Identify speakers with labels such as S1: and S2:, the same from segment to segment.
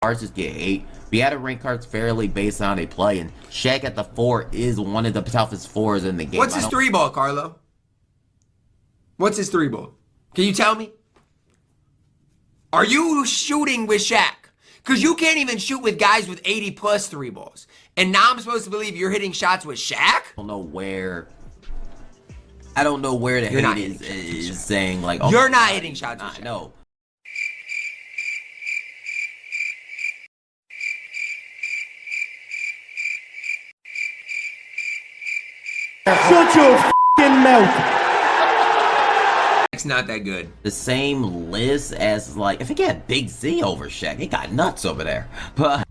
S1: cards just get hate. We had to rank cards fairly based on how they play, and Shaq at the 4 is one of the toughest 4s in the game.
S2: What's his 3-ball, Carlo? What's his 3-ball? Can you tell me? Are you shooting with Shaq? Because you can't even shoot with guys with 80 plus 3-balls. And now I'm supposed to believe you're hitting shots with Shaq?
S1: I don't know where the hate is saying, like, oh,
S2: you're not hitting shots with Shaq.
S1: No.
S3: Shut your f***ing mouth.
S2: It's not that good.
S1: The same list as, like, if it got Big Z over Shaq, it got nuts over there. But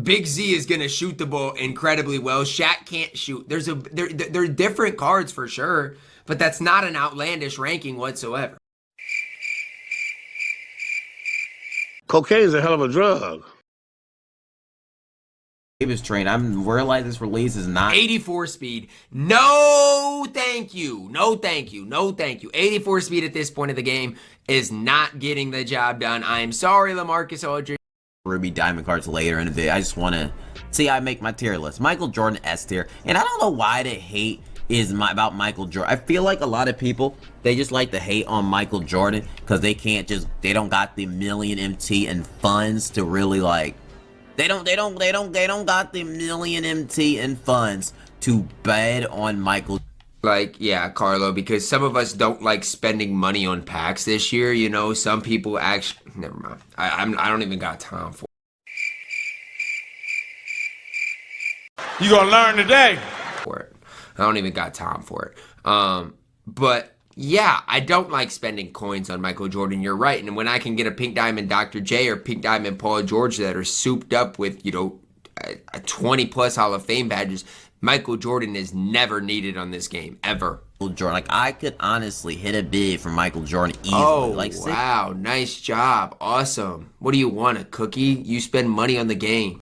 S2: Big Z is gonna shoot the ball incredibly well. Shaq can't shoot. They're different cards for sure, but that's not an outlandish ranking whatsoever.
S4: Cocaine is a hell of a drug.
S1: Davis train. I'm realizing this release is not
S2: 84 speed. No, thank you. No, thank you. No, thank you. 84 speed at this point of the game is not getting the job done. I'm sorry, LaMarcus Aldridge.
S1: Ruby Diamond cards later in the video. I just want to see how I make my tier list. Michael Jordan S tier, and I don't know why the hate is about Michael Jordan. I feel like a lot of people, they just like to hate on Michael Jordan because they don't got the million MT and funds to really like. They don't got the million MT and funds to bet on Michael.
S2: Like, yeah, Carlo, because some of us don't like spending money on packs this year. You know, some people actually. Never mind. I don't even got time for it.
S3: You gonna learn today.
S2: I don't even got time for it. But yeah, I don't like spending coins on Michael Jordan. You're right. And when I can get a Pink Diamond Dr. J or Pink Diamond Paul George that are souped up with, you know, a 20 plus Hall of Fame badges, Michael Jordan is never needed on this game, ever.
S1: Jordan, like, I could honestly hit a bid for Michael Jordan easily.
S2: Oh,
S1: like,
S2: wow. Nice job. Awesome. What do you want, a cookie? You spend money on the game.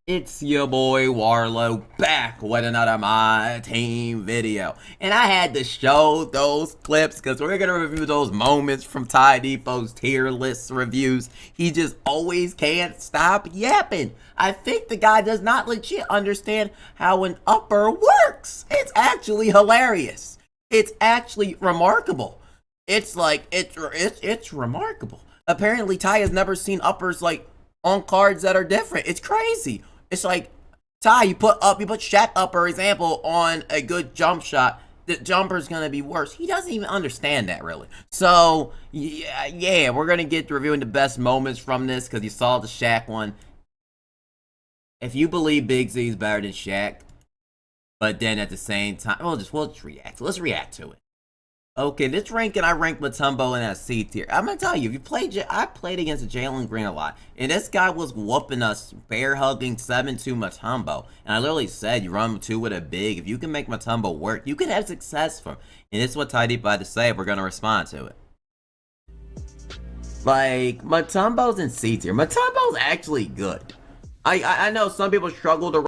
S1: It's your boy Warlow back with another My Team video. And I had to show those clips because we're going to review those moments from Tydebo's tier list reviews. He just always can't stop yapping. I think the guy does not legit understand how an upper works. It's actually hilarious. It's actually remarkable. It's like, it's remarkable. Apparently, Ty has never seen uppers like on cards that are different. It's crazy. It's like, Ty, you put Shaq up, for example, on a good jump shot. The jumper's gonna be worse. He doesn't even understand that really. So yeah, we're gonna get to reviewing the best moments from this because you saw the Shaq one. If you believe Big Z is better than Shaq, but then at the same time, we'll just react. Let's react to it. Okay, this ranking, I ranked Mutombo in that C tier. I'm gonna tell you, I played against Jalen Green a lot, and this guy was whooping us, bear hugging 7-2 Mutombo. And I literally said, you run 2 with a big. If you can make Mutombo work, you can have success from. And this is what Tydebo had to say. We're gonna respond to it. Like, Mutombo's in C tier. Mutombo's actually good. I know some people struggle to.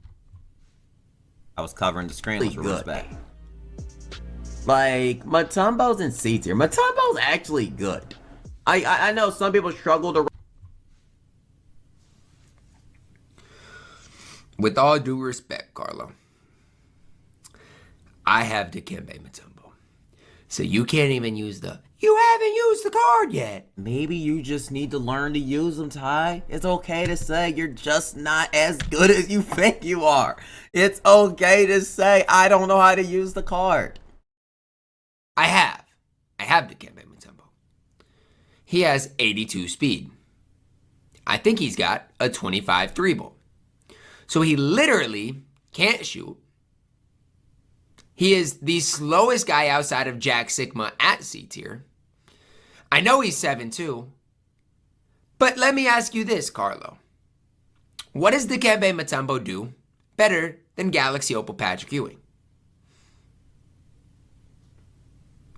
S1: I was covering the screen with respect. Like, Mutombo's in C tier. Mutombo's actually good. I know some people struggle to.
S2: With all due respect, Carlo, I have Dikembe Mutombo. So you can't even use you haven't used the card yet.
S1: Maybe you just need to learn to use them, Ty. It's okay to say you're just not as good as you think you are. It's okay to say, I don't know how to use the card.
S2: I have Dikembe Mutombo. He has 82 speed. I think he's got a 25 3-ball. So he literally can't shoot. He is the slowest guy outside of Jack Sigma at C tier. I know he's 7'2", but let me ask you this, Carlo. What does Dikembe Mutombo do better than Galaxy Opal Patrick Ewing?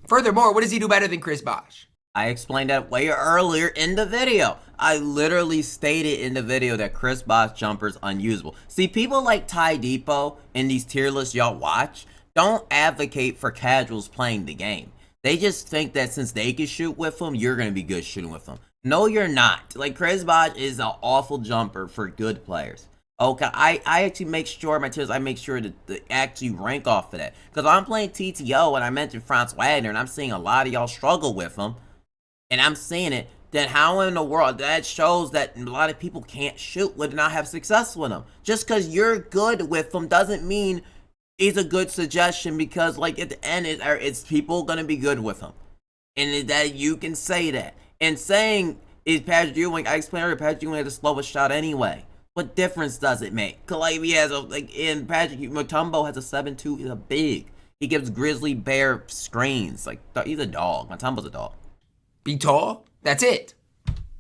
S2: Furthermore, what does he do better than Chris Bosh?
S1: I explained that way earlier in the video. I literally stated in the video that Chris Bosh jumper is unusable. See, people like Tydebo in these tier lists y'all watch don't advocate for casuals playing the game. They just think that since they can shoot with them, you're going to be good shooting with them. No, you're not. Like, Chris Bosh is an awful jumper for good players. Okay, I actually make sure my tiers, I make sure to actually rank off of that. Because I'm playing TTO and I mentioned Franz Wagner and I'm seeing a lot of y'all struggle with him. And I'm seeing it, then how in the world, that shows that a lot of people can't shoot with and not have success with him. Just because you're good with him doesn't mean it's a good suggestion, because like at the end, it's people going to be good with him. And that you can say that. And saying, is Patrick Ewing, I explained earlier, Patrick Ewing had the slowest shot anyway. What difference does it make? Cause like he has a, like in Patrick Mutombo has a 7-2, he's a big. He gives grizzly bear screens. Like he's a dog. Mutombo's a dog.
S2: Be tall. That's it.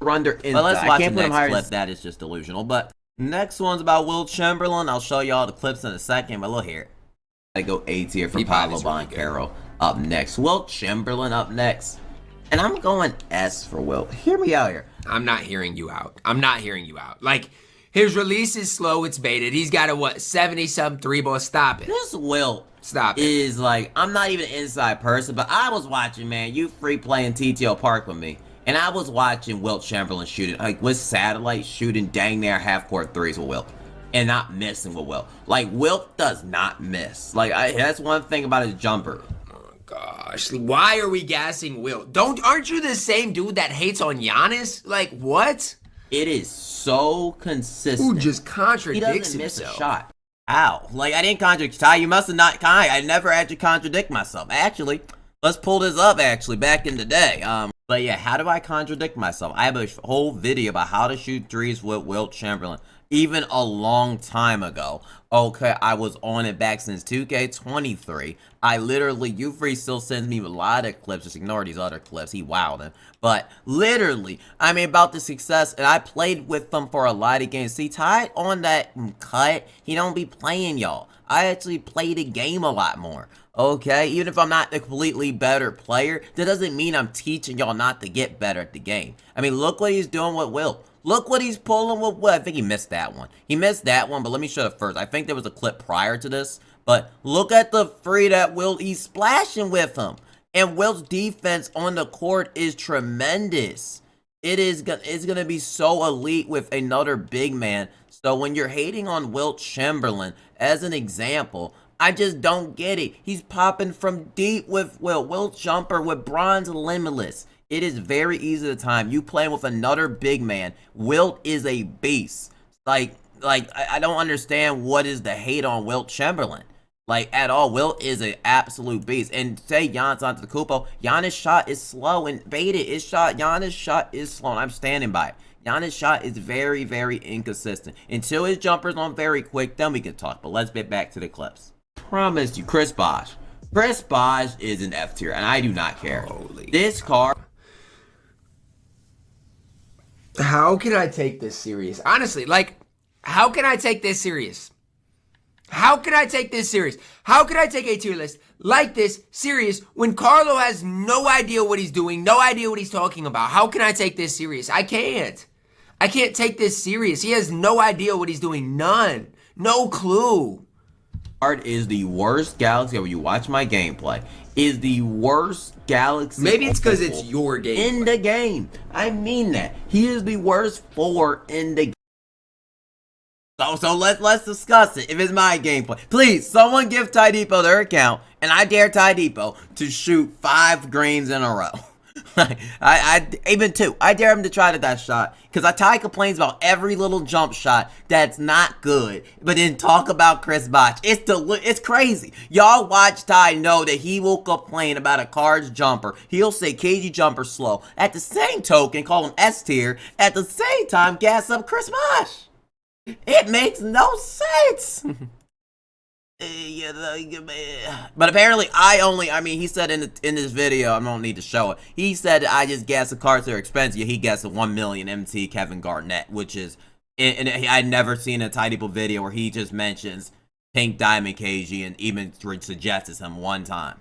S1: Under inside. But let's watch the next clip. That is just delusional. But next one's about Wilt Chamberlain. I'll show y'all the clips in a second, but look here. I go A tier for Pablo Boncaro up next. Wilt Chamberlain up next. And I'm going S for Wilt. Hear me out here.
S2: I'm not hearing you out. I'm not hearing you out. Like, his release is slow, it's baited. He's got a, what, 70-something 3-ball. Stop it.
S1: This Wilt
S2: Stop it.
S1: Is like, I'm not even an inside person, but I was watching, man, you free playing TTO Park with me. And I was watching Wilt Chamberlain shooting, like with satellite shooting dang near half-court threes with Wilt. And not missing with Wilt. Like, Wilt does not miss. Like, that's one thing about his jumper.
S2: Gosh, why are we gassing Wilt? Aren't you the same dude that hates on Giannis? Like, what?
S1: It is so consistent.
S2: Who just contradicts himself.
S1: He doesn't miss a shot. Ow. Like, I didn't contradict Ty. You must have not, Kai. I never actually contradict myself. Actually, let's pull this up, actually, back in the day. But yeah, how do I contradict myself? I have a whole video about how to shoot threes with Wilt Chamberlain. Even a long time ago. Okay, I was on it back since 2K23. I literally, Ufree still sends me a lot of clips. Just ignore these other clips. He wildin'. But literally, I mean, about the success, and I played with them for a lot of games. See, Ty on that cut, he don't be playing y'all. I actually play the game a lot more. Okay, even if I'm not a completely better player, that doesn't mean I'm teaching y'all not to get better at the game. I mean, look what he's doing with Wilt. Look what he's pulling with Wilt. I think he missed that one. He missed that one, but let me show it first. I think there was a clip prior to this, but look at the free that Wilt, he's splashing with him. And Wilt's defense on the court is tremendous. It's gonna be so elite with another big man. So when you're hating on Wilt Chamberlain, as an example, I just don't get it. He's popping from deep with Wilt jumper with bronze limitless. It is very easy to time. You playing with another big man. Wilt is a beast. Like I don't understand what is the hate on Wilt Chamberlain. Like, at all. Wilt is an absolute beast. And say Giannis Antetokounmpo, Giannis' shot is slow and baited. Giannis' shot is slow, and I'm standing by it. Giannis' shot is very, very inconsistent. Until his jumper's on very quick, then we can talk. But let's get back to the clips. Promised you, Chris Bosh. Chris Bosh is an F tier, and I do not care.
S2: Holy
S1: this card.
S2: How can I take this serious? Honestly, like, how can I take this serious? How can I take this serious? How can I take a tier list like this serious when Carlo has no idea what he's doing, no idea what he's talking about? How can I take this serious? I can't. I can't take this serious. He has no idea what he's doing. None. No clue.
S1: Card is the worst Galaxy. When you watch my gameplay, is the worst Galaxy.
S2: Maybe it's because it's your game.
S1: In the game. I mean that. He is the worst 4 in the game. So let's discuss it. If it's my gameplay, please, someone give Tydebo their account, and I dare Tydebo to shoot 5 greens in a row. Even 2. I dare him to try that shot, because Ty complains about every little jump shot that's not good, but then talk about Chris Bosh. It's crazy. Y'all watch Ty know that he will complain about a card's jumper. He'll say KG jumper slow. At the same token, call him S tier. At the same time, gas up Chris Bosh. It makes no sense. But apparently he said in this video, I don't need to show it. He said I just guess the cards are expensive. He guessed a 1 million MT Kevin Garnett, which is, and I'd never seen a Tydebo video where he just mentions Pink Diamond KG and even suggests him one time.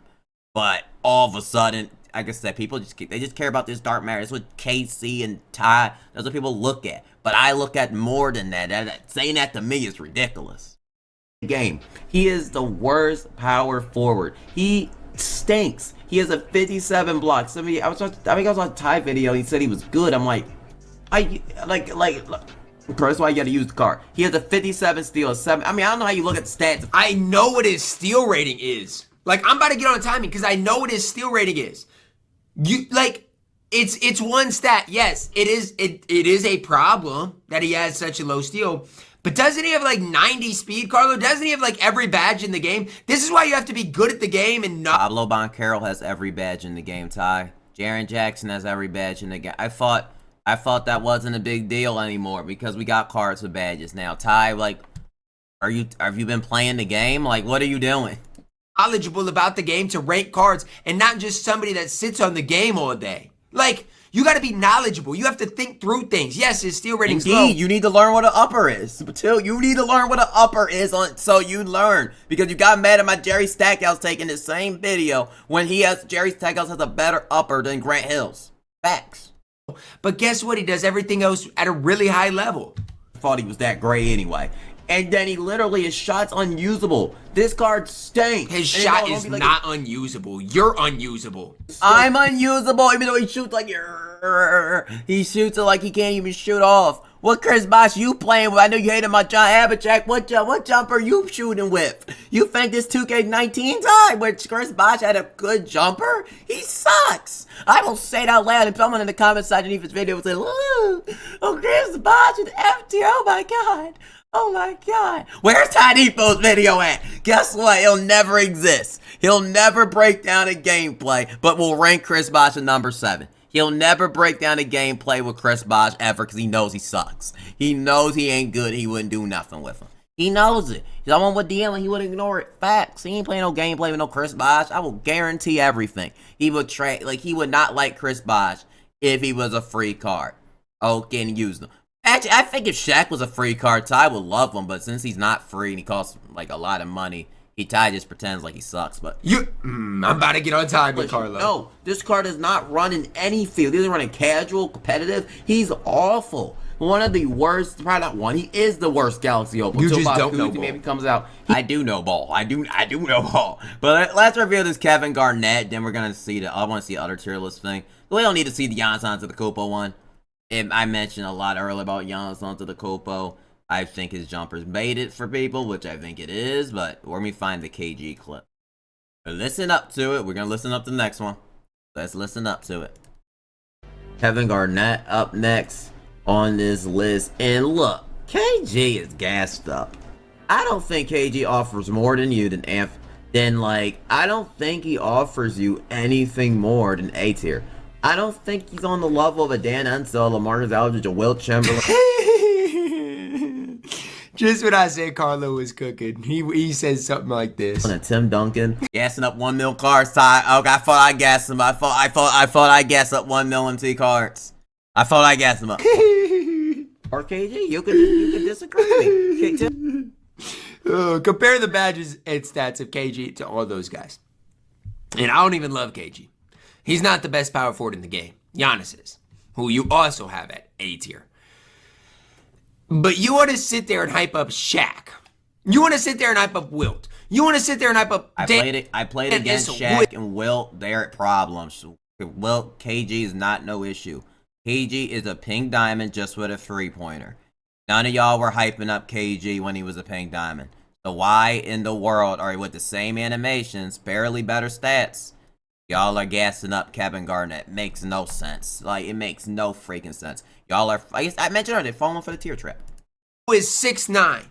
S1: But all of a sudden, like I said, people they just care about this dark matter. That's what KC and Ty, that's what people look at. But I look at more than that. Saying that to me is ridiculous. Game. He is the worst power forward. He stinks. He has a 57 block. I think I was on a Ty video. He said he was good. I'm like, that's why you got to use the card. He has a 57 steal, a 7. I mean, I don't know how you look at the stats.
S2: I know what his steal rating is. Like, I'm about to get on timing because I know what his steal rating is. It's one stat. Yes, it is a problem that he has such a low steal. But doesn't he have like 90 speed, Carlo? Doesn't he have like every badge in the game? This is why you have to be good at the game and not.
S1: Pablo Banchero has every badge in the game, Ty. Jaren Jackson has every badge in the game. I thought that wasn't a big deal anymore because we got cards with badges now. Ty, like, have you been playing the game? Like, what are you doing?
S2: Knowledgeable about the game to rank cards and not just somebody that sits on the game all day. Like, you got to be knowledgeable. You have to think through things. Yes, his steal rating's low.
S1: You need to learn what an upper is. You need to learn what an upper is so you learn. Because you got mad at my Jerry Stackhouse taking the same video when Jerry Stackhouse has a better upper than Grant Hills. Facts.
S2: But guess what? He does everything else at a really high level.
S1: I thought he was that great anyway. And then his shot's unusable. This card stinks.
S2: His shot is not unusable. You're unusable.
S1: I'm unusable, even though he shoots like he shoots it like he can't even shoot off. What Chris Bosh you playing with? I know you hated my John Havlicek. What jumper you shooting with? You think this 2K19 time where Chris Bosh had a good jumper? He sucks. I will say it out loud, and someone in the comment section of this video will say, "Oh, Chris Bosh is FT. Oh my god. Oh my god." Where's Tydebo's video at? Guess what? He'll never exist. He'll never break down a gameplay, but will rank Chris Bosh at number 7. He'll never break down a gameplay with Chris Bosh ever because he knows he sucks. He knows he ain't good. He wouldn't do nothing with him. He knows it. Someone would DM and he would ignore it. Facts. He ain't playing no gameplay with no Chris Bosh. I will guarantee everything. He would he would not like Chris Bosh if he was a free card. Okay, and use them. Actually, I think if Shaq was a free card, Ty would love him. But since he's not free and he costs like a lot of money, Ty just pretends like he sucks. But
S2: I'm about to get on time with Carlo.
S1: No, this card is not running any field. He's running casual, competitive. He's awful. One of the worst, probably not one. He is the worst Galaxy Opal.
S2: You just don't know ball.
S1: Maybe comes out. I do know ball. I do know ball. But let's reveal this Kevin Garnett. Then we're gonna see I want to see the other tier list thing. We don't need to see the Giannis Antetokounmpo one. I mentioned a lot earlier about Giannis Antetokounmpo. I think his jumper's made it for people, which I think it is, but let me find the KG clip. Listen up to it. We're going to listen up to the next one. Let's listen up to it. Kevin Garnett up next on this list. And look, KG is gassed up. I don't think KG offers more than you I don't think he offers you anything more than A tier. I don't think he's on the level of a Dan Unsell, LaMarcus Aldridge, a Wilt Chamberlain.
S2: Just when I said Carlo was cooking, he says something like this.
S1: And Tim Duncan gassing up 1 mil cards. Ty, okay, I thought I gassed him. I thought I gassed up 1 mil MT cards. I thought I gassed him up. Or KG, you can disagree with me.
S2: Compare the badges and stats of KG to all those guys. And I don't even love KG. He's not the best power forward in the game. Giannis is, who you also have at A tier. But you want to sit there and hype up Shaq. You want to sit there and hype up Wilt. You want to sit there and hype up
S1: I played against Shaq and Wilt. They're at problems. Wilt, KG is not no issue. KG is a pink diamond just with a 3-pointer. None of y'all were hyping up KG when he was a pink diamond. So why in the world are with the same animations, barely better stats, y'all are gassing up Kevin Garnett? Makes no sense. Like, it makes no freaking sense. Y'all are, I mentioned earlier, falling for the tier trap.
S2: Who is 6'9".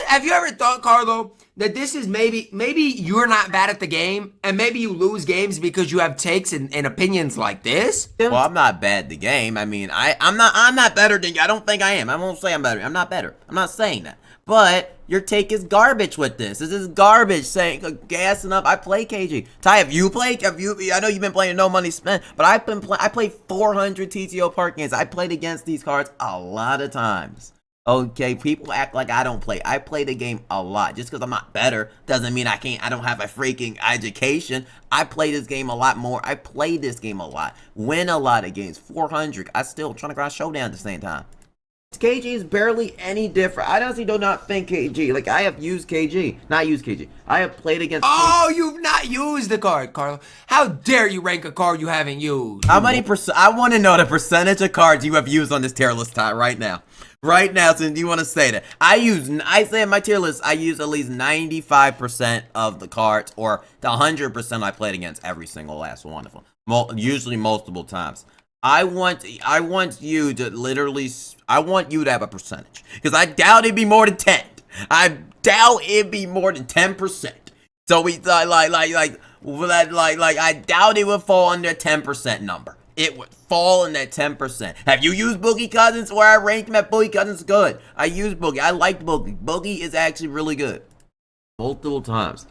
S2: Have you ever thought, Carlo, that this is maybe you're not bad at the game, and maybe you lose games because you have takes and opinions like this?
S1: Well, I'm not bad at the game. I mean, I'm not better than you. I don't think I am. I won't say I'm better. I'm not better. I'm not saying that. But your take is garbage with this. This is garbage saying gassing up. I play KG. Ty, have you played? I know you've been playing No Money Spent, but I played 400 TTO Park games. I played against these cards a lot of times. Okay, people act like I don't play. I play the game a lot. Just because I'm not better doesn't mean I don't have a freaking education. I play this game a lot more. I play this game a lot. Win a lot of games. 400. I still trying to grind showdown at the same time. KG is barely any different. I honestly do not think KG. Like, I have used KG. Not used KG. I have played against
S2: Oh, you've not used the card, Carlo. How dare you rank a card you haven't used?
S1: How many percent? I want to know the percentage of cards you have used on this tier list, Ty, right now. Right now, since you want to say that. I say in my tier list, I use at least 95% of the cards, or the 100% I played against every single last one of them. Usually multiple times. I want you to literally, I want you to have a percentage. Because I doubt it'd be more than 10. I doubt it'd be more than 10%. So we I doubt it would fall under a 10% number. It would fall in that 10%. Have you used Boogie Cousins? Where I rank him at Boogie Cousins? Good. I use Boogie. I like Boogie. Boogie is actually really good. Multiple times.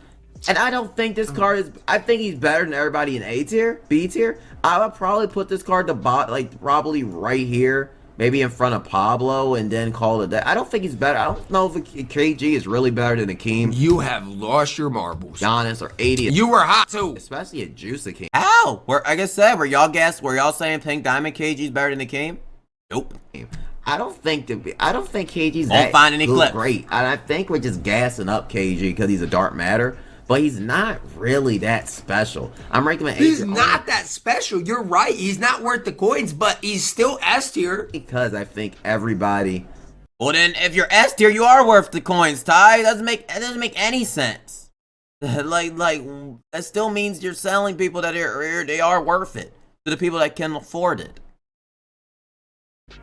S1: And I don't think this card is, I think he's better than everybody in A tier, B tier. I would probably put this card to probably right here. Maybe in front of Pablo and then call it a day. I don't think he's better. I don't know if KG is really better than Akeem.
S2: You have lost your marbles.
S1: Giannis or 80.
S2: You were hot too.
S1: Especially at Juice Akeem. How? Like I said, were y'all saying Pink Diamond KG's better than Akeem? Nope. I don't think KG's Won't find any clips.
S2: Great.
S1: And I think we're just gassing up KG because he's a dark matter. But he's not really that special. I'm ranking him at 8.
S2: He's not that special. You're right. He's not worth the coins, but he's still S tier.
S1: Because I think everybody. Well, then, if you're S tier, you are worth the coins, Ty. It doesn't make any sense. like that still means you're selling people that they are worth it to the people that can afford it.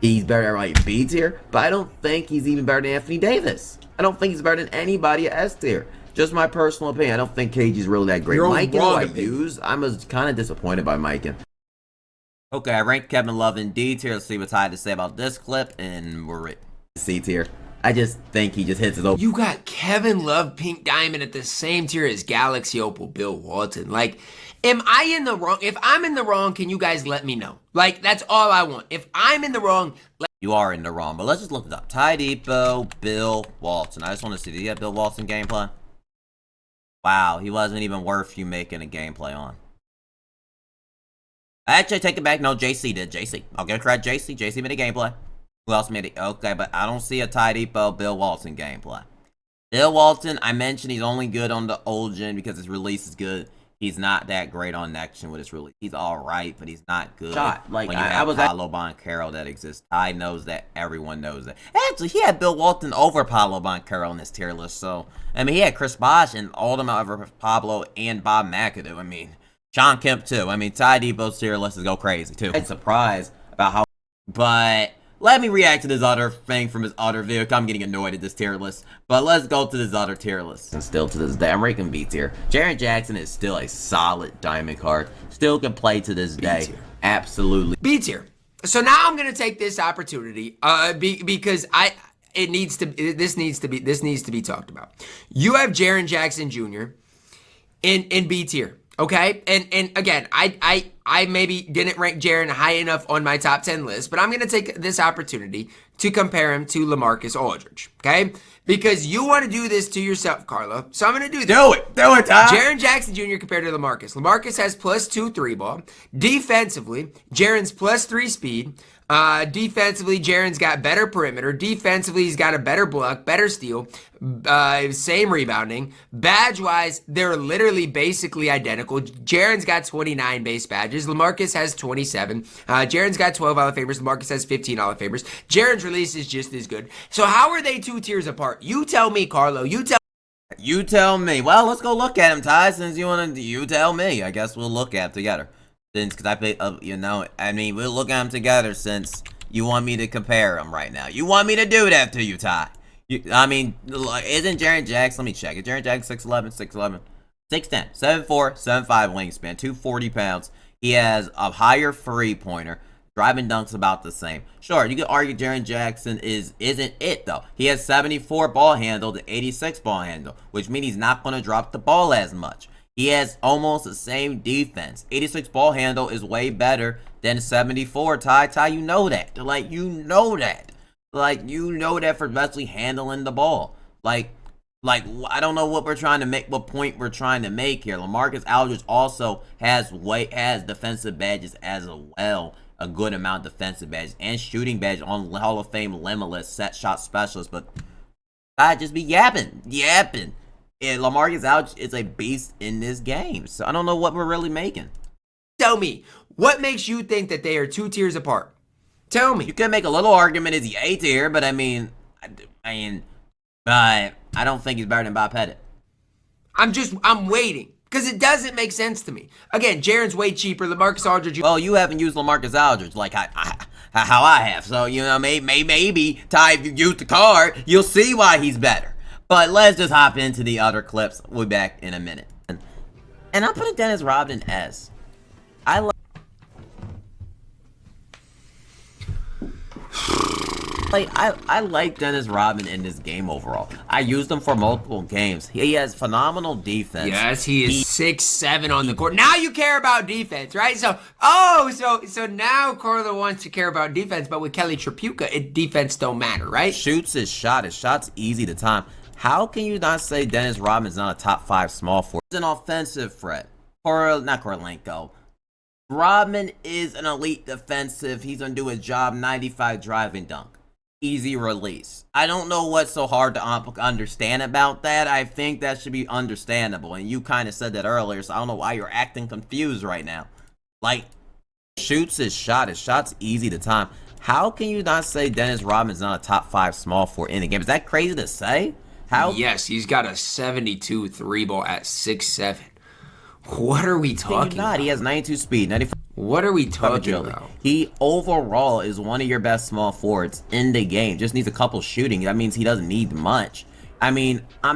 S1: He's better at B tier, but I don't think he's even better than Anthony Davis. I don't think he's better than anybody at S tier. Just my personal opinion. I don't think KG's really that great. Mike I use. I'm kind of disappointed by Mike. Okay, I ranked Kevin Love in D tier. Let's see what I had to say about this clip, and we're at C tier. I just think he just hits his open.
S2: You got Kevin Love, Pink Diamond at the same tier as Galaxy Opal, Bill Walton. Like, am I in the wrong? If I'm in the wrong, can you guys let me know? Like, that's all I want. If I'm in the wrong,
S1: you are in the wrong. But let's just look it up. Tydebo, Bill Walton. I just want to see. Did you have Bill Walton gameplay? Wow, he wasn't even worth you making a gameplay on. Actually, take it back. No, JC did. JC. I'll give credit JC. JC made a gameplay. Who else made it? Okay, but I don't see a Tydebo, Bill Walton gameplay. Bill Walton, I mentioned he's only good on the old gen because his release is good. He's not that great on next gen with his release. He's alright, but he's not good. Like, when you have Paolo Banchero that exists. Ty knows that. Everyone knows that. Actually, he had Bill Walton over Paolo Banchero in this tier list. So, I mean, he had Chris Bosh and all of them over Pablo and Bob McAdoo. I mean, Sean Kemp too. I mean, Tydebo's tier list is go crazy too. I'm surprised about how. But let me react to this other thing from his other video. I'm getting annoyed at this tier list. But let's go to this other tier list. And still to this day, I'm ranking B tier. Jaren Jackson is still a solid diamond card. Still can play to this day. Absolutely.
S2: B tier. So now I'm gonna take this opportunity, because this needs to be talked about. You have Jaren Jackson Jr. in B tier. Okay, and again, I maybe didn't rank Jaren high enough on my top 10 list, but I'm going to take this opportunity to compare him to LaMarcus Aldridge, okay? Because you want to do this to yourself, Carlo, so I'm going to do this.
S1: Do it, Ty.
S2: Jaren Jackson Jr. compared to LaMarcus. LaMarcus has +2 3 ball. Defensively, Jaren's +3 speed. Defensively, Jaren's got better perimeter. Defensively, he's got a better block, better steal, same rebounding. Badge-wise, they're literally basically identical. Jaren's got 29 base badges. LaMarcus has 27. Jaren's got 12 Hall of Famers. LaMarcus has 15 Hall of Famers. Jaren's release is just as good. So how are they 2 tiers apart? You tell me, Carlo. You tell
S1: me. Well, let's go look at him, Ty. Since you tell me. I guess we'll look at him together. Because I play, I mean, we'll look at them together since you want me to compare them right now. You want me to do that to you, Ty. I mean, isn't Jaren Jackson, let me check. Is Jaren Jackson 6'11", 6'11"? 6'10", 7'4", 7'5" wingspan, 240 pounds. He has a higher three-pointer. Driving dunks about the same. Sure, you could argue Jaren Jackson isn't it, though. He has 74 ball handle to 86 ball handle, which means he's not going to drop the ball as much. He has almost the same defense. 86 ball handle is way better than 74. Ty, you know that. Like, you know that. Like, you know that for especially handling the ball. Like I don't know what point we're trying to make here. LaMarcus Aldridge also has defensive badges as well, a good amount of defensive badges and shooting badges on Hall of Fame limitless set shot specialist. But I just be yapping. And LaMarcus Aldridge is a beast in this game, so I don't know what we're really making.
S2: Tell me, what makes you think that they are 2 tiers apart? Tell me.
S1: You can make a little argument is he A tier, but I don't think he's better than Bob Pettit.
S2: I'm waiting because it doesn't make sense to me. Again, Jaren's way cheaper. LaMarcus Aldridge.
S1: Well, you haven't used LaMarcus Aldridge like how I have, so maybe Ty, if you use the card, you'll see why he's better. But let's just hop into the other clips. We'll be back in a minute. And I'm putting Dennis Rodman S. I like Dennis Rodman in this game overall. I used him for multiple games. He has phenomenal defense.
S2: Yes, he is 6'7" on the court. Now you care about defense, right? So now Carlo wants to care about defense, but with Kelly Tripucka, defense don't matter, right?
S1: Shoots his shot. His shot's easy to time. How can you not say Dennis Rodman's not a top 5 small forward? He's an offensive threat. Not Korolenko. Rodman is an elite defensive. He's gonna do his job. 95 driving dunk. Easy release. I don't know what's so hard to understand about that. I think that should be understandable. And you kind of said that earlier, so I don't know why you're acting confused right now. Like, shoots his shot. His shot's easy to time. How can you not say Dennis Rodman's not a top 5 small forward in the game? Is that crazy to say? How?
S2: Yes, he's got a 72 3-ball at 6'7". What are we talking about?
S1: He has 92 speed, 95.
S2: What are we talking about?
S1: He overall is one of your best small forwards in the game. Just needs a couple shooting. That means he doesn't need much. I'm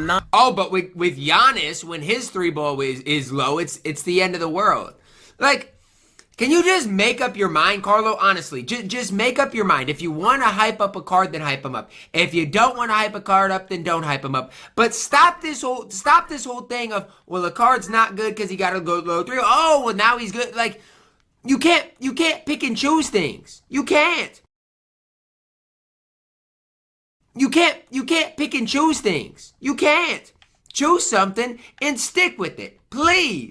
S1: not.
S2: Oh, but with Giannis, when his 3-ball is low, it's the end of the world. Like, can you just make up your mind, Carlo? Honestly, just make up your mind. If you want to hype up a card, then hype him up. If you don't want to hype a card up, then don't hype him up. But stop this whole thing of, well, the card's not good because he got to go low 3. Oh, well, now he's good. Like, you can't pick and choose things. You can't. You can't pick and choose things. You can't. Choose something and stick with it, please.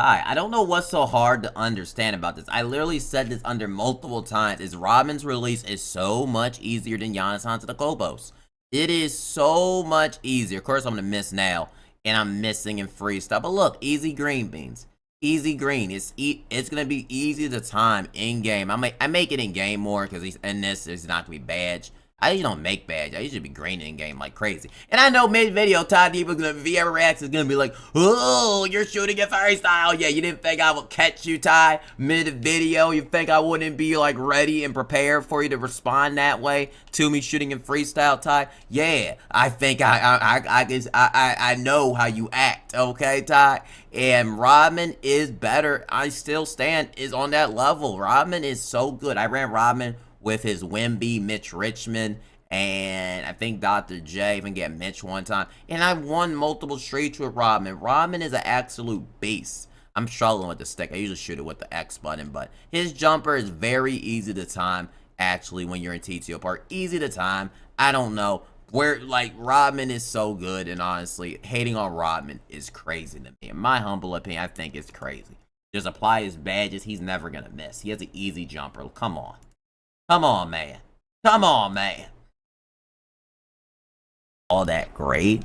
S1: I don't know what's so hard to understand about this. I literally said this under multiple times. Is Rodman's release is so much easier than Giannis Antetokounmpo's. It is so much easier. Of course, I'm gonna miss now, and I'm missing in freestyle. But look, easy green beans, easy green. It's gonna be easy to time in game. I make it in game more because he's in this. It's not gonna be badge. I usually don't make badge. I usually be greening in game like crazy. And I know mid-video, Tydebo Via Reacts is going to be like, oh, you're shooting it freestyle. Yeah, you didn't think I would catch you, Ty, mid-video. You think I wouldn't be like ready and prepared for you to respond that way to me shooting in freestyle, Ty? Yeah, I think I know how you act, okay, Ty? And Rodman is better. I still stand is on that level. Rodman is so good. I ran Rodman with his Wemby, Mitch Richmond, and I think Dr. J even get Mitch one time. And I won multiple streaks with Rodman. Rodman is an absolute beast. I'm struggling with the stick. I usually shoot it with the X button, but his jumper is very easy to time, actually, when you're in TTO Park. Easy to time. I don't know. Rodman is so good, and honestly, hating on Rodman is crazy to me. In my humble opinion, I think it's crazy. Just apply his badges. He's never going to miss. He has an easy jumper. Come on. Come on, man. Come on, man. All that great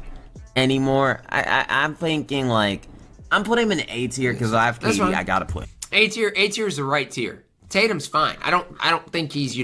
S1: anymore. I'm thinking, like, I'm putting him in A tier because I have KD. I gotta put
S2: A tier is the right tier. Tatum's fine. I don't think he's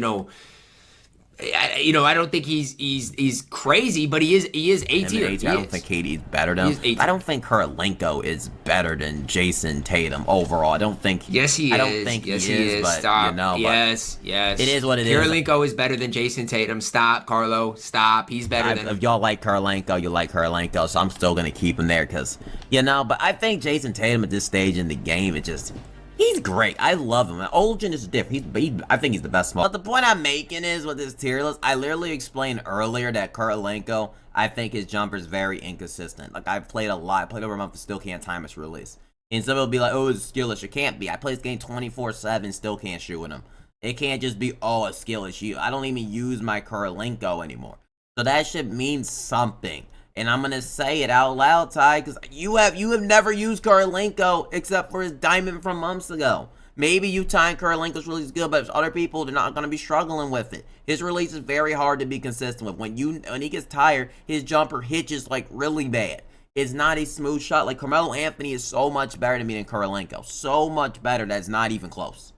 S2: I don't think he's crazy, but he is A tier.
S1: I don't think KD's better than him. I don't think Korolenko is better than Jason Tatum overall. I don't think.
S2: Yes, he is.
S1: I don't think
S2: yes,
S1: he is. But
S2: stop.
S1: You know,
S2: yes.
S1: It is what it is.
S2: Korolenko is better than Jason Tatum. Stop, Carlo. Stop. He's better than him.
S1: If y'all like Korolenko, you like Korolenko. So I'm still gonna keep him there because But I think Jason Tatum at this stage in the game, he's great. I love him. Oljan is different. I think he's the best small. But the point I'm making is with this tier list, I literally explained earlier that Korolenko, I think his jumper is very inconsistent. Like, I've played a lot. I played over a month, still can't time his release. And some people will be like, oh, it's skillish. It can't be. I play this game 24/7, still can't shoot with him. It can't just be, oh, a skill issue. I don't even use my Kirilenko anymore. So that should mean something. And I'm going to say it out loud, Ty, because you have never used Kirilenko except for his diamond from months ago. Maybe you time Kirilenko's release good, but other people, they're not going to be struggling with it. His release is very hard to be consistent with. When he gets tired, his jumper hitches like really bad. It's not a smooth shot. Like Carmelo Anthony is so much better than me than Kirilenko. So much better that's not even close.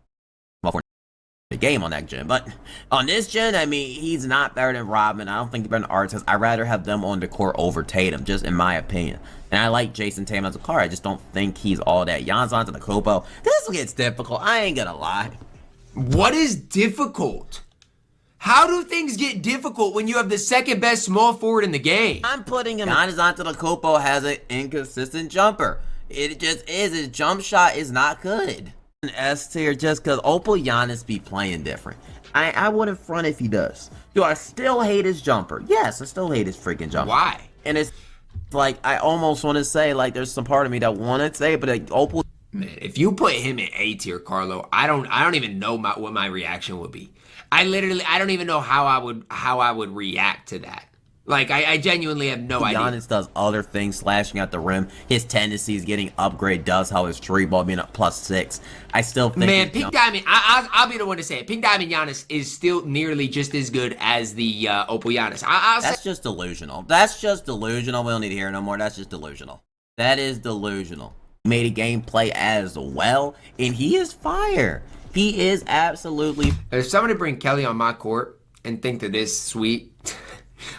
S1: Well, for the game on that gen, but on this gen, I mean, he's not better than Rodman. I don't think he's better than Artest. I'd rather have them on the court over Tatum, just in my opinion. And I like Jason Tatum as a card. I just don't think he's all that. Giannis Antetokounmpo, this gets difficult. I ain't gonna lie.
S2: What is difficult? How do things get difficult when you have the second best small forward in the game?
S1: I'm putting him. Giannis Antetokounmpo has an inconsistent jumper. It just is. His jump shot is not good. An S tier just because Opal Giannis be playing different. I wouldn't front if he does. Do I still hate his jumper? Yes, I still hate his freaking jumper.
S2: Why?
S1: And it's like, I almost want to say, like, there's some part of me that want to say, but like, Opal.
S2: Man, if you put him in A tier, Carlo, I don't even know what my reaction would be. I don't even know how I would react to that. Like, I genuinely have no idea.
S1: Giannis does other things, slashing at the rim. His tendencies getting upgrade does help his tree ball being at +6. I still think.
S2: Man, Pink Diamond, I'll be the one to say it. Pink Diamond Giannis is still nearly just as good as the Opal Giannis.
S1: That's just delusional. That's just delusional. We don't need to hear it no more. That's just delusional. That is delusional. He made a gameplay as well, and he is fire. He is absolutely.
S2: If somebody bring Kelly on my court and think that this sweet,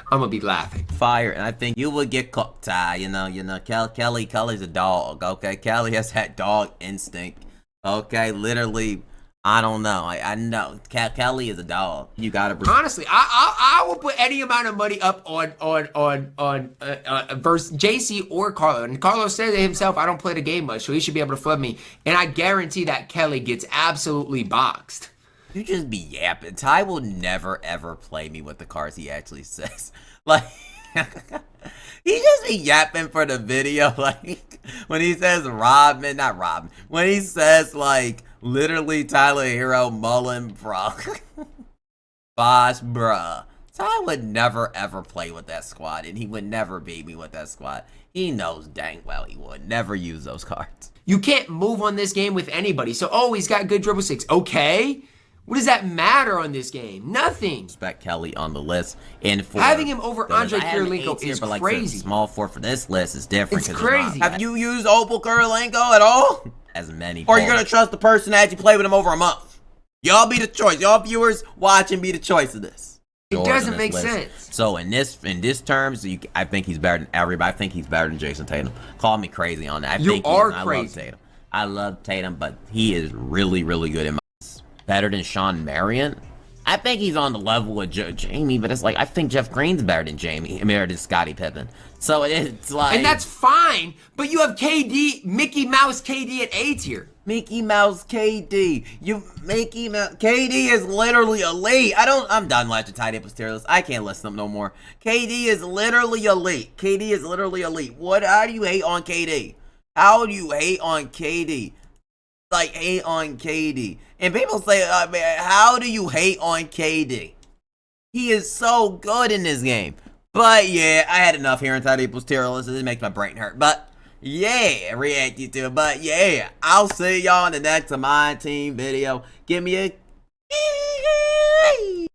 S2: I'm gonna be laughing.
S1: Fire, and I think you would get cooked, Ty. You know, Kelly's a dog. Okay, Kelly has that dog instinct. Okay, literally, I don't know. I know Kelly is a dog. You gotta.
S2: Honestly, I will put any amount of money up on versus JC or Carlo. And Carlo says it himself, I don't play the game much, so he should be able to flub me. And I guarantee that Kelly gets absolutely boxed.
S1: You just be yapping. Ty will never ever play me with the cards he actually says. Like, he just be yapping for the video. Like, when he says Rodman, not Rodman. When he says, like, literally Tyler Hero, Mullen, bro. Boss, bruh. Ty would never ever play with that squad, and he would never beat me with that squad. He knows dang well he would never use those cards.
S2: You can't move on this game with anybody. So, oh, he's got good dribble 6. Okay. What does that matter on this game? Nothing.
S1: Respect Kelly on the list. And for
S2: having him over Andre Kirilenko is
S1: but like
S2: crazy.
S1: Small four for this list is different.
S2: It's crazy.
S1: Have you used Opal Kirilenko at all? As many. Or are you gonna trust the person that you play with him over a month? Y'all be the choice. Y'all viewers watching be the choice of this.
S2: It doesn't make sense.
S1: So in this terms, I think he's better than everybody. I think he's better than Jason Tatum. Call me crazy on that.
S2: You are crazy.
S1: I love Tatum, but he is really, really good in my. Better than Sean Marion? I think he's on the level with Jamie, but it's like, I think Jeff Green's better than Jamie. Better than Scottie Pippen. So it's like.
S2: And that's fine, but you have KD, Mickey Mouse KD at A tier.
S1: Mickey Mouse KD. KD is literally elite. I'm done watching Tydebo's tier list. I can't listen to them no more. KD is literally elite. KD is literally elite. How do you hate on KD? How do you hate on KD? Like, hate on KD. And people say, man, how do you hate on KD? He is so good in this game. But yeah, I had enough hearing Tydebo's tier list. It makes my brain hurt. But yeah, react you to it. But yeah, I'll see y'all in the next My Team video. Give me a